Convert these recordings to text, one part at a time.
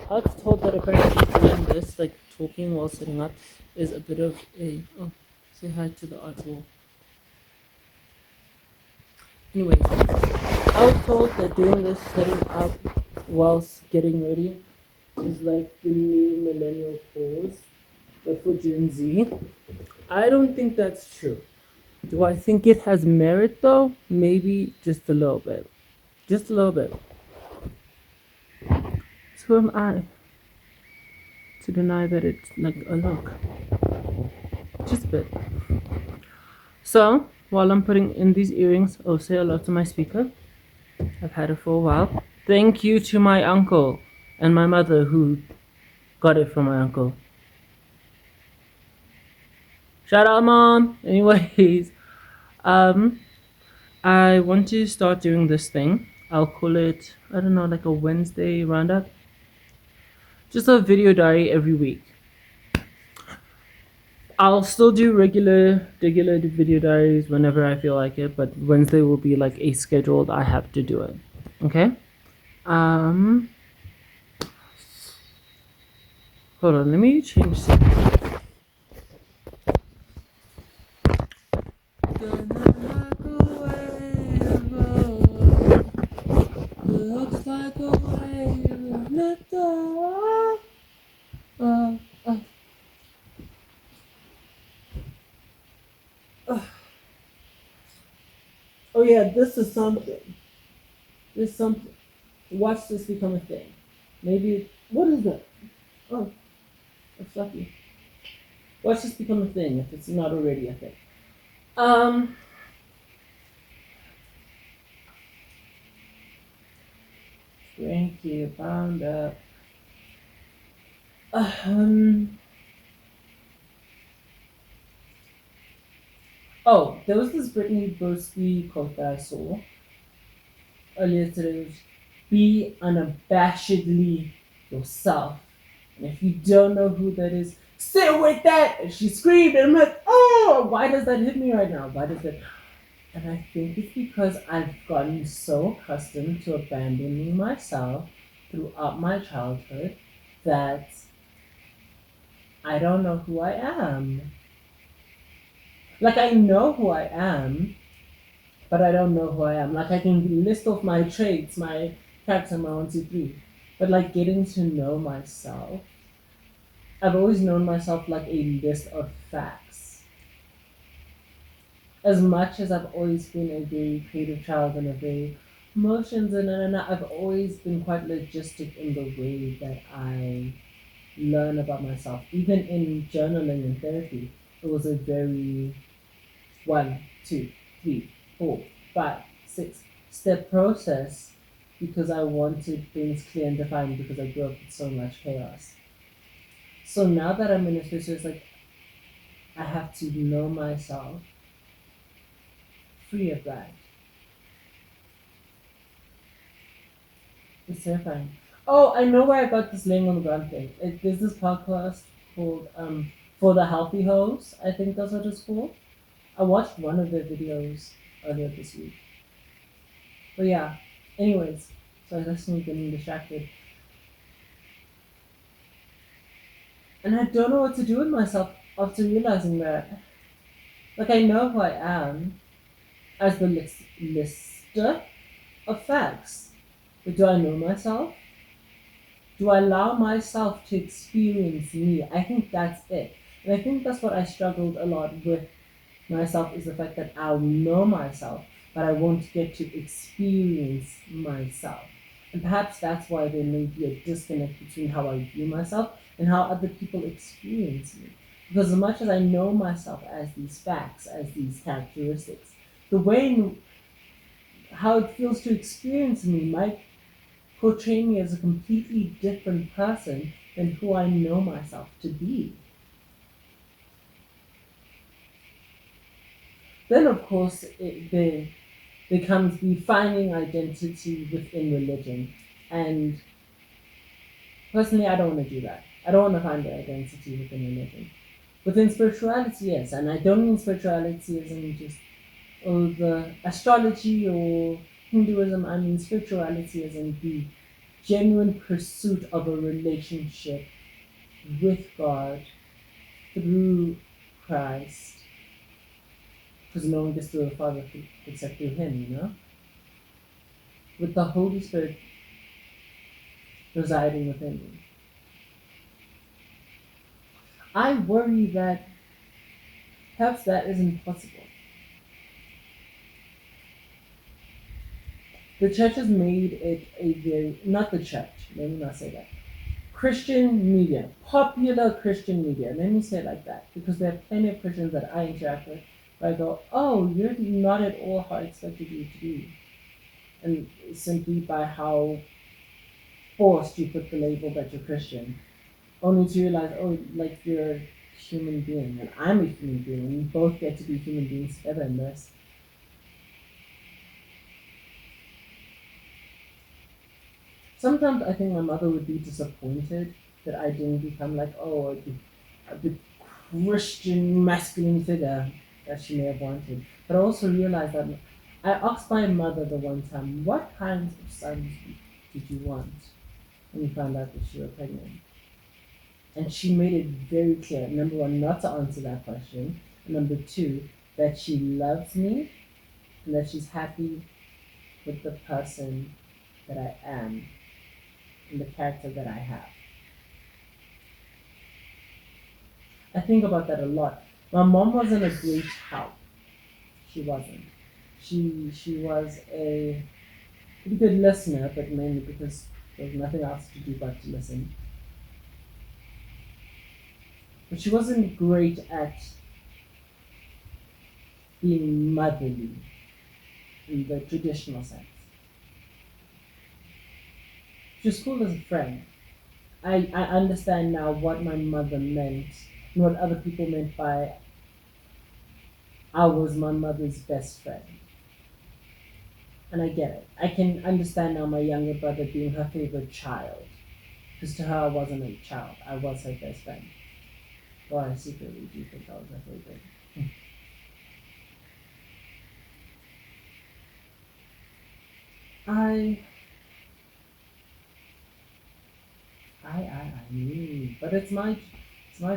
I was told that apparently doing this, like talking while sitting up, is a bit of a. Oh, say hi to the art wall. Anyways, I was told that doing this sitting up whilst getting ready is like the new millennial pose, but for Gen Z. I don't think that's true. Do I think it has merit though? Maybe just a little bit. Just a little bit. So who am I to deny that it's like a look? Just a bit. So while I'm putting in these earrings, I'll say hello to my speaker. I've had it for a while. Thank you to my uncle and my mother who got it from my uncle. Shout out, mom. Anyways, um, I want to start doing this thing. I'll call it, I don't know, like a Wednesday roundup. Just a video diary every week. I'll still do regular video diaries whenever I feel like it, but Wednesday will be like a scheduled. I have to do it. Okay. Um. Hold on. Let me change something. Looks like a wave. Let the uh, uh, uh. Oh yeah, this is something. This is something. Watch this become a thing. Maybe. What is that? Oh, that's lucky. Watch this become a thing if it's not already a thing. Um. Thank you. Bound up. Um. Oh, there was this Brittany Broski quote that I saw earlier today. It was, be unabashedly yourself. And if you don't know who that is, sit with that. And she screamed, and I'm like, oh, why does that hit me right now? Why does that? And I think it's because I've gotten so accustomed to abandoning myself throughout my childhood that I don't know who I am. Like, I know who I am, but I don't know who I am. Like, I can list off my traits, my character, my 1, 2, 3. But, like, getting to know myself, I've always known myself like a list of facts. As much as I've always been a very creative child and a very emotions and I've always been quite logistic in the way that I learn about myself. Even in journaling and therapy, it was a very 1, 2, 3, 4, 5, 6 step process because I wanted things clear and defined because I grew up with so much chaos. So now that I'm in a space where it's like I have to know myself free of that. It's terrifying. Oh, I know where I got this laying on the ground thing. There's this podcast called For the Healthy Host, I think that's what it's called. I watched one of their videos earlier this week. But yeah, anyways, so that's me getting distracted. And I don't know what to do with myself after realizing that. Like, I know who I am as the lister of facts. But do I know myself? Do I allow myself to experience me? I think that's it. And I think that's what I struggled a lot with myself is the fact that I'll know myself, but I won't get to experience myself. And perhaps that's why there may be a disconnect between how I view myself and how other people experience me. Because as much as I know myself as these facts, as these characteristics, the way how it feels to experience me might portray me as a completely different person than who I know myself to be. Then, of course, there comes the finding identity within religion. And personally, I don't want to do that. I don't want to find the identity within religion. Within spirituality, yes. And I don't mean spirituality as in just the astrology or Hinduism. I mean spirituality as in the genuine pursuit of a relationship with God through Christ, because no one gets to the Father except through Him, with the Holy Spirit residing within me. I worry that perhaps that isn't possible. The church has made it a very, not the church, let me not say that. Christian media, popular Christian media, let me say it like that, because there are plenty of Christians that I interact with where I go, oh, you're not at all how I expected you to be. And simply by how forced you put the label that you're Christian, only to realize, oh, like you're a human being, and I'm a human being, and we both get to be human beings together in this. Sometimes I think my mother would be disappointed that I didn't become like, oh, a big Christian masculine figure that she may have wanted. But I also realized that I asked my mother the one time, what kinds of sons did you want when you found out that you were pregnant? And she made it very clear, number one, not to answer that question, and number two, that she loves me and that she's happy with the person that I am and the character that I have. I think about that a lot. My mom wasn't a great help. She wasn't. She was a pretty good listener, but mainly because there was nothing else to do but to listen. But she wasn't great at being motherly in the traditional sense. She was cool as a friend. I understand now what my mother meant and what other people meant by I was my mother's best friend. And I get it. I can understand now my younger brother being her favorite child. Because to her, I wasn't a child. I was her best friend. Well, I secretly do think I was her favorite. I but it's my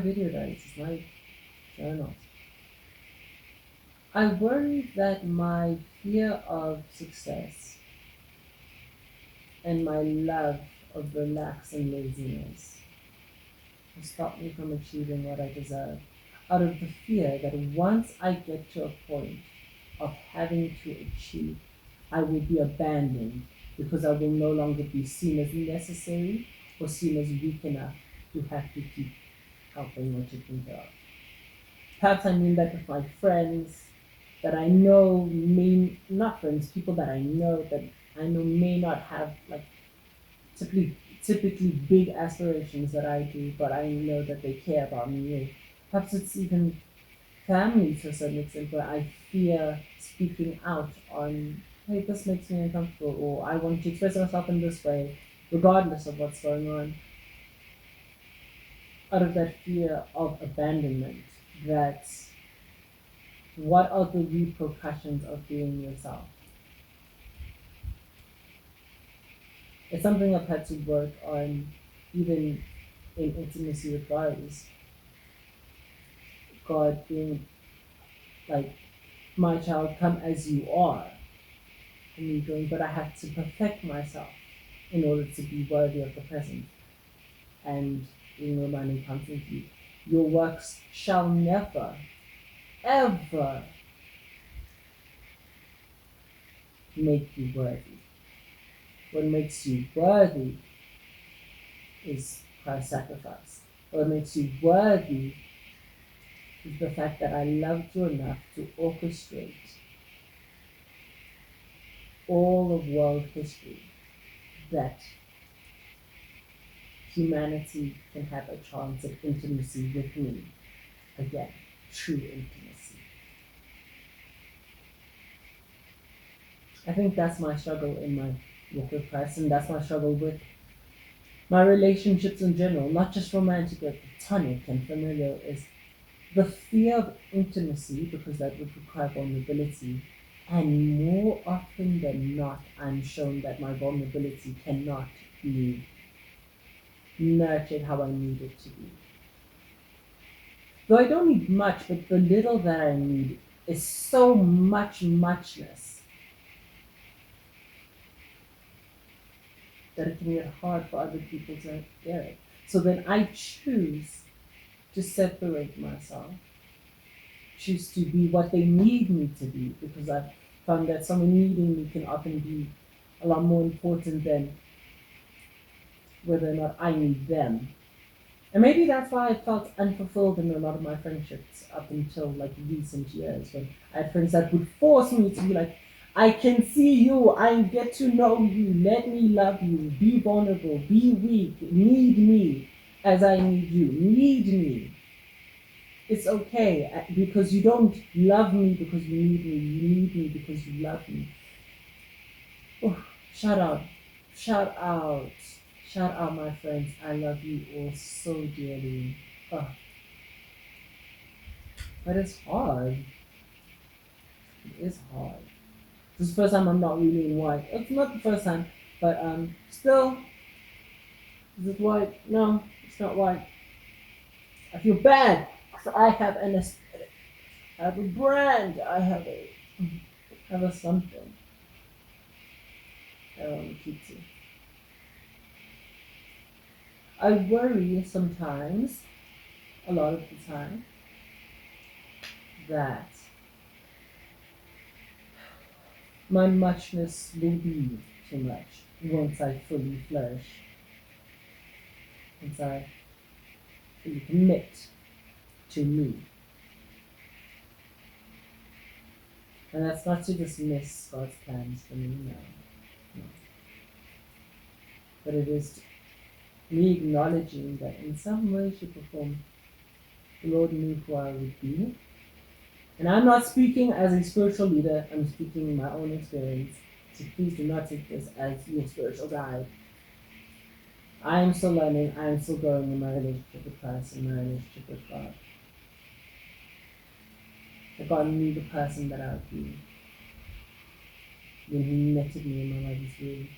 video guys, it's my journals. I worry that my fear of success and my love of relax and laziness will stop me from achieving what I deserve, out of the fear that once I get to a point of having to achieve, I will be abandoned because I will no longer be seen as necessary or seen as weak enough to have to keep helping or taking care of. Perhaps I mean that with my friends that I know not friends, people that I know may not have like typically big aspirations that I do, but I know that they care about me. Perhaps it's even family to a certain extent where I fear speaking out on, hey, this makes me uncomfortable, or I want to express myself in this way, regardless of what's going on, out of that fear of abandonment. That what are the repercussions of being yourself? It's something I've had to work on, even in intimacy with God. Is God being like, my child, come as you are, and me going, but I have to perfect myself in order to be worthy of the present. And being reminded constantly, your works shall never, ever make you worthy. What makes you worthy is Christ's sacrifice. What makes you worthy is the fact that I loved you enough to orchestrate all of world history that humanity can have a chance of intimacy with me again, true intimacy. I think that's my struggle in my walk with Christ, and that's my struggle with my relationships in general, not just romantic but platonic and familial, is the fear of intimacy, because that would require vulnerability. And more often than not, I'm shown that my vulnerability cannot being nurtured how I need it to be. Though I don't need much, but the little that I need is so much muchness that it can get hard for other people to get it. So then I choose to separate myself, choose to be what they need me to be, because I've found that someone needing me can often be a lot more important than whether or not I need them. And maybe that's why I felt unfulfilled in a lot of my friendships up until like recent years, when I had friends that would force me to be like, I can see you, I get to know you, let me love you, be vulnerable, be weak, need me as I need you, need me. It's okay because you don't love me because you need me because you love me. Oh, shout out, shout out, shout out, my friends. I love you all so dearly. Oh, but it's hard. It is hard. This is the first time I'm not really in white. It's not the first time, but still, is it white? No, it's not white. I feel bad because I have an aesthetic. I have a brand. I have a something that I want to keep to. I worry sometimes, a lot of the time, that my muchness will be too much once I fully flourish, once I fully commit to me. And that's not to dismiss God's plans for me, no. No. But it is me acknowledging that in some way, shape, or form, the Lord knew who I would be. And I'm not speaking as a spiritual leader, I'm speaking my own experience. So please do not take this as your spiritual guide. I am still learning, I am still growing in my relationship with Christ and my relationship with God. That God knew the person that I would be when He knitted me in my mother's womb.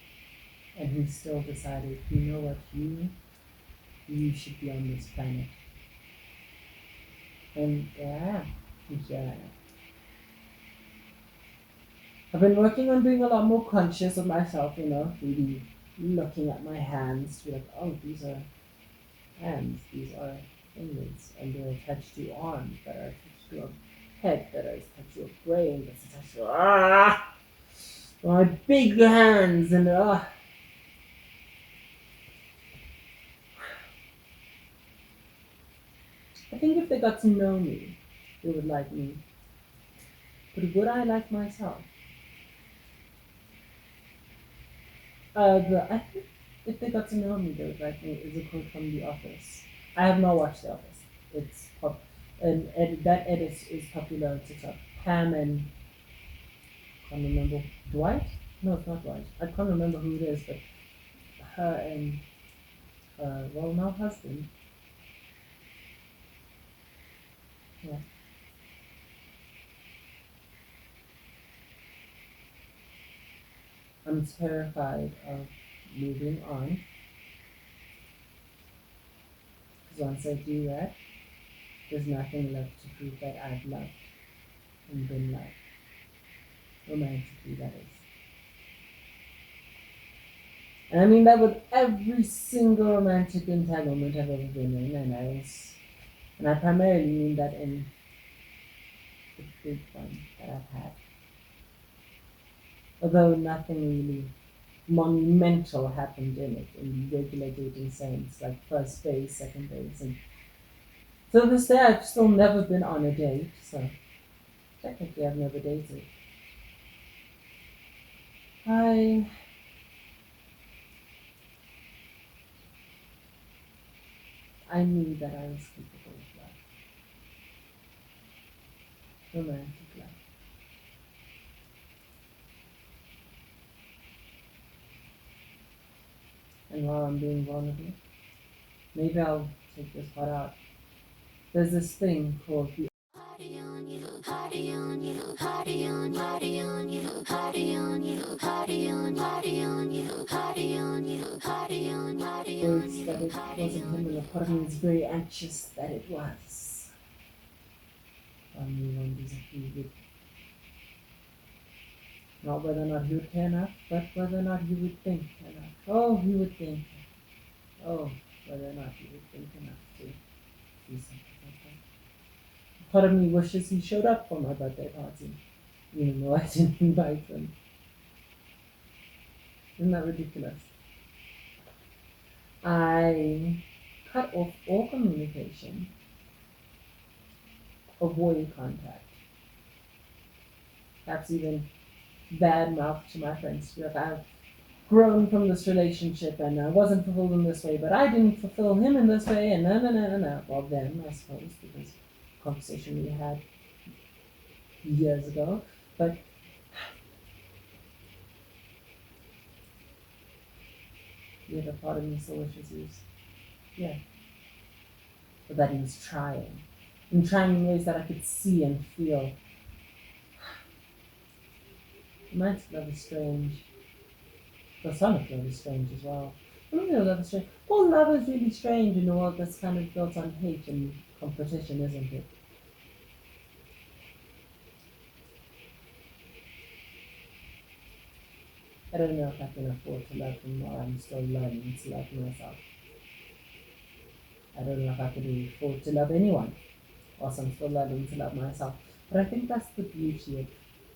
And He still decided, you know what, you should be on this planet. And yeah, here I am. I've been working on being a lot more conscious of myself, really looking at my hands to be like, oh, these are hands, these are fingers, and they're attached to arms that are attached to your head, that are attached to your brain, that's attached to my big hands, and I think if they got to know me, they would like me. But would I like myself? I think if they got to know me, they would like me is a quote from The Office. I have not watched The Office. It's pop, and that edit is popular on TikTok. Pam and I can't remember Dwight. No, it's not Dwight. I can't remember who it is, but her and well, now husband. Yeah, I'm terrified of moving on because once I do that, there's nothing left to prove that I've loved and been loved. Romantically, that is. And I mean that with every single romantic entanglement I've ever been in, and I primarily mean that in the big one that I've had. Although nothing really monumental happened in it in regular dating sense, like first base, second base, and to this day I've still never been on a date, so technically I've never dated. I I knew that I was capable of love, romantic love. And while I'm being vulnerable, maybe I'll take this part out. There's this thing called the Words that it wasn't him, and a part of me was very anxious that it was. Part of me wonders if he would, not whether or not he would care enough, but whether or not he would think enough. Oh, he would think. Oh, whether or not he would think enough to do something like that. Part of me wishes he showed up for my birthday party, even though I didn't invite him. Isn't that ridiculous? I cut off all communication, avoid contact, perhaps even bad mouth to my friends. Like, I've grown from this relationship and I wasn't fulfilled in this way, but I didn't fulfill him in this way, and no. Well, then, I suppose, because conversation we had years ago, but the other part of me still wishes he was, yeah, but that he was trying, and trying in ways that I could see and feel. Romantic love is strange. Platonic love is strange as well. Real love is strange. Well, love is really strange in a world that's kind of built on hate and competition, isn't it? I don't know if I can afford to love him while I'm still learning to love myself. I don't know if I can afford to love anyone whilst I'm still learning to love myself. But I think that's the beauty of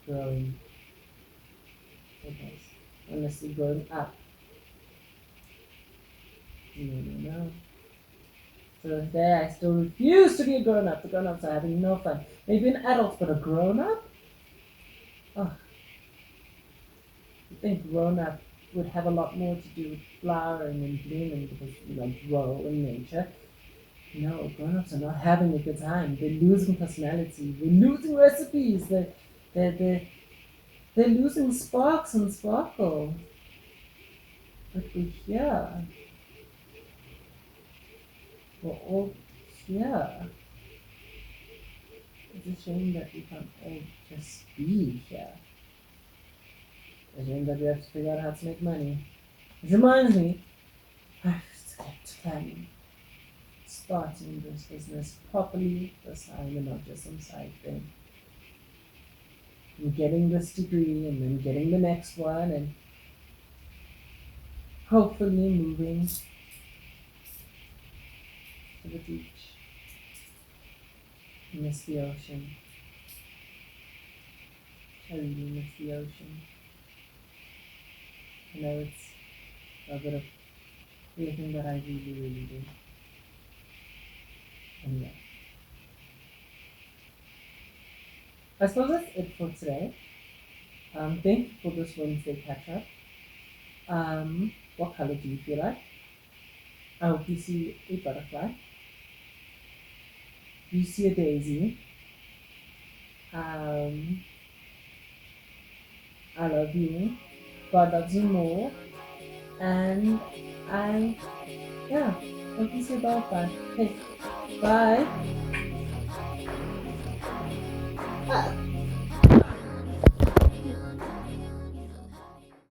growing. Honestly, growing up. No. So today I still refuse to be a grown-up. The grown-ups are having no fun. Maybe an adult, but a grown-up? Oh. I think grown-up would have a lot more to do with flowering and blooming because grow in nature. No, grown-ups are not having a good time. They're losing personality. They're losing recipes. They're losing sparks and sparkle. But we're here. We're all here. It's a shame that we can't all just be here. It's a shame that we have to figure out how to make money. Which reminds me, I have to get to planning. Starting this business properly this time and not just some side thing. And getting this degree and then getting the next one and hopefully moving to the beach. Miss the ocean. I really miss the ocean. I know it's a bit of everything that I really do. Anyway. I suppose that's it for today. Thank you for this Wednesday catch up. What color do you feel like? I hope you see a butterfly. You see a daisy. I love you. God loves you more. And hope you see a butterfly. Hey, bye.